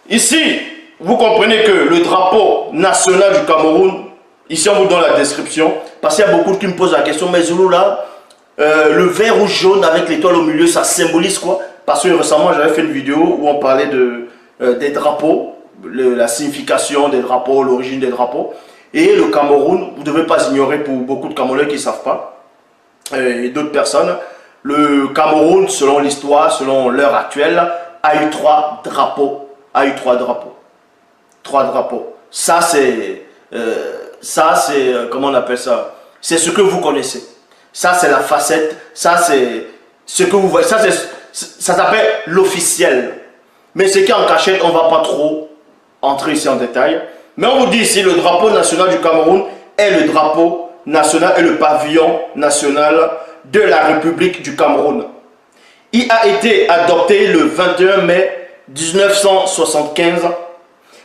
Ici, vous comprenez que le drapeau national du Cameroun, ici on vous donne la description, parce qu'il y a beaucoup qui me posent la question, mais Zulu là, le vert ou jaune avec l'étoile au milieu, ça symbolise quoi? Parce que récemment j'avais fait une vidéo où on parlait des drapeaux, la signification des drapeaux, l'origine des drapeaux. Et le Cameroun, vous ne devez pas ignorer pour beaucoup de Camerounais qui ne savent pas, et d'autres personnes, le Cameroun, selon l'histoire, selon l'heure actuelle, a eu trois drapeaux. Trois drapeaux. Ça, c'est, comment on appelle ça? C'est ce que vous connaissez. Ça, c'est la facette. Ça, c'est ce que vous voyez. Ça s'appelle l'officiel. Mais ce qui est en cachette, on ne va pas trop entrer ici en détail. Mais on vous dit ici, le drapeau national du Cameroun est le drapeau national et le pavillon national de la République du Cameroun. Il a été adopté le 21 mai 1975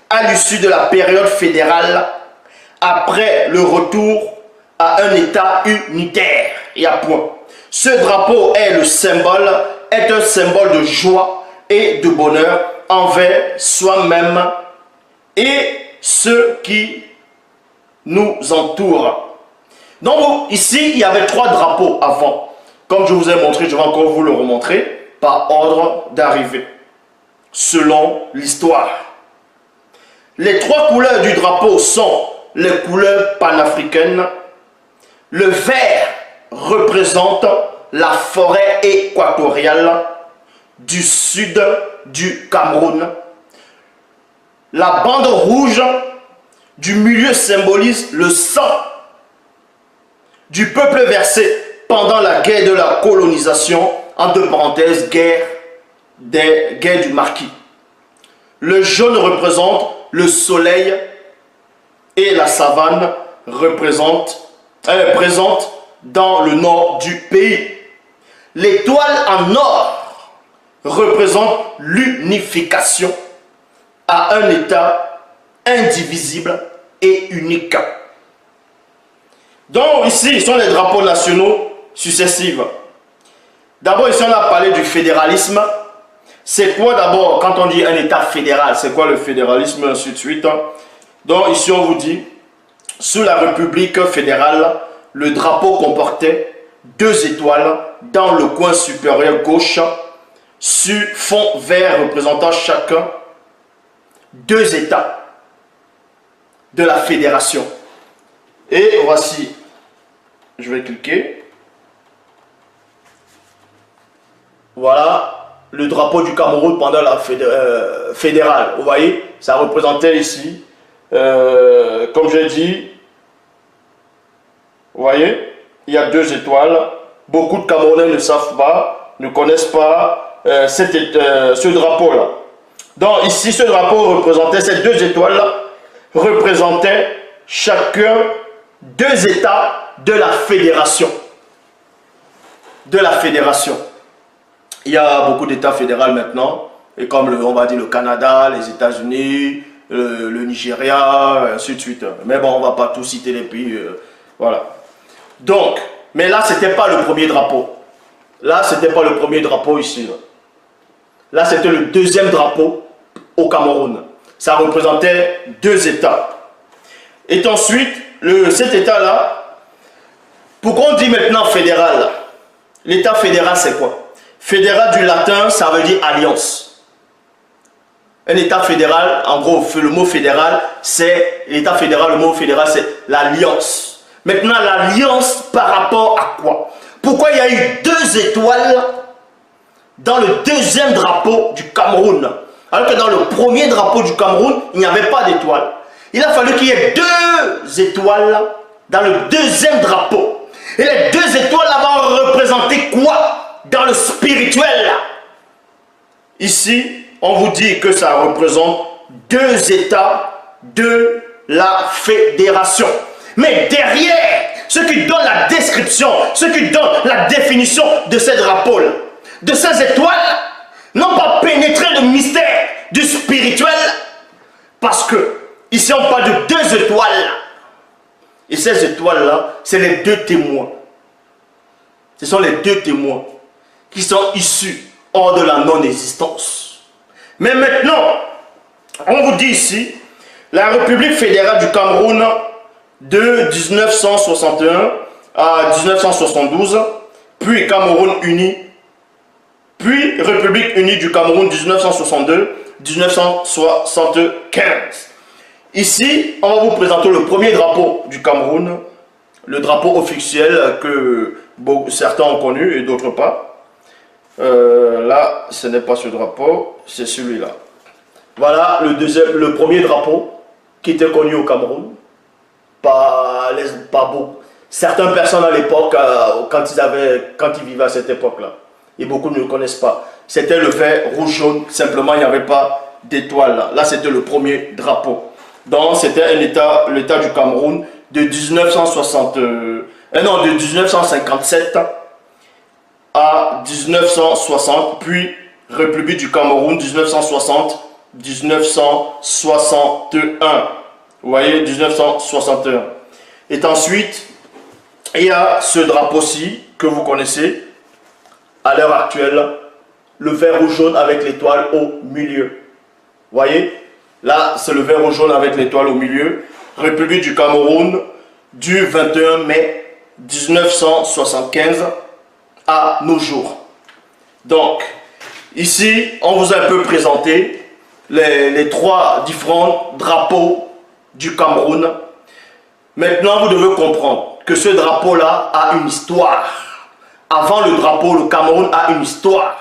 à l'issue de la période fédérale après le retour à un État unitaire. Et à point. Ce drapeau est un symbole de joie et de bonheur envers soi-même et ceux qui nous entourent. Donc ici, il y avait trois drapeaux avant. Comme je vous ai montré, je vais encore vous le remontrer par ordre d'arrivée, selon l'histoire. Les trois couleurs du drapeau sont les couleurs panafricaines. Le vert représente la forêt équatoriale du sud du Cameroun. La bande rouge du milieu symbolise le sang du peuple versé pendant la guerre de la colonisation, entre parenthèses, guerre du Maquis. Le jaune représente le soleil et la savane présente dans le nord du pays. L'étoile en or représente l'unification à un État indivisible et unique. Donc ici, ce sont les drapeaux nationaux successifs. D'abord, ici, on a parlé du fédéralisme. C'est quoi d'abord, quand on dit un État fédéral, c'est quoi le fédéralisme, ainsi de suite. Donc ici, on vous dit, sous la République fédérale, le drapeau comportait 2 étoiles dans le coin supérieur gauche, sur fond vert représentant chacun 2 États de la fédération. Et voici, je vais cliquer. Voilà le drapeau du Cameroun pendant la fédérale. Vous voyez, ça représentait ici, comme j'ai dit, vous voyez, il y a 2 étoiles. Beaucoup de Camerounais ne savent pas, ne connaissent pas ce drapeau-là. Donc ici, ce drapeau représentait, ces 2 étoiles-là, représentaient chacun 2 États de la fédération. De la fédération. Il y a beaucoup d'États fédéraux maintenant, et comme on va dire le Canada, les États-Unis, le Nigeria, ainsi de suite. Mais bon, on ne va pas tout citer les pays. Voilà. Donc, mais là, ce n'était pas le premier drapeau. Là, ce n'était pas le premier drapeau ici. Là, c'était le 2e drapeau au Cameroun. Ça représentait 2 États. Et ensuite, cet État-là, pourquoi on dit maintenant fédéral? L'État fédéral, c'est quoi? Fédéral du latin, ça veut dire alliance. Un État fédéral, en gros, le mot fédéral, c'est l'État fédéral, le mot fédéral, c'est l'alliance. Maintenant, l'alliance par rapport à quoi? Pourquoi il y a eu 2 étoiles dans le 2e drapeau du Cameroun? Alors que dans le premier drapeau du Cameroun, il n'y avait pas d'étoile. Il a fallu qu'il y ait 2 étoiles dans le 2e drapeau. Et les 2 étoiles vont représenter quoi dans le spirituel? Ici, on vous dit que ça représente 2 États de la fédération. Mais derrière, ceux qui donnent la description, ceux qui donnent la définition de ces drapeaux, de ces étoiles, n'ont pas pénétré le mystère du spirituel, parce que ici on parle de 2 étoiles. Et ces étoiles-là, c'est les 2 témoins. Ce sont les 2 témoins qui sont issus hors de la non-existence. Mais maintenant, On vous dit ici, la République fédérale du Cameroun de 1961 à 1972, puis Cameroun uni, puis République unie du Cameroun 1962-1975. Ici, on va vous présenter le premier drapeau du Cameroun, le drapeau officiel que certains ont connu et d'autres pas. Là, ce n'est pas ce drapeau, c'est celui-là. Voilà le premier drapeau qui était connu au Cameroun. Pas beaucoup. Certaines personnes à l'époque, quand ils vivaient à cette époque-là, et beaucoup ne le connaissent pas, c'était le vert, rouge, jaune, simplement il n'y avait pas d'étoile là. Là, c'était le premier drapeau. Donc, c'était l'État du Cameroun de 1957 à 1960, puis République du Cameroun 1960-1961. Vous voyez, 1961. Et ensuite, il y a ce drapeau-ci que vous connaissez à l'heure actuelle, le vert rouge jaune avec l'étoile au milieu. Vous voyez, là, c'est le vert rouge jaune avec l'étoile au milieu. République du Cameroun du 21 mai 1975 à nos jours. Donc, ici, on vous a un peu présenté les trois différents drapeaux du Cameroun. Maintenant, vous devez comprendre que ce drapeau-là a une histoire. Avant le drapeau, le Cameroun a une histoire.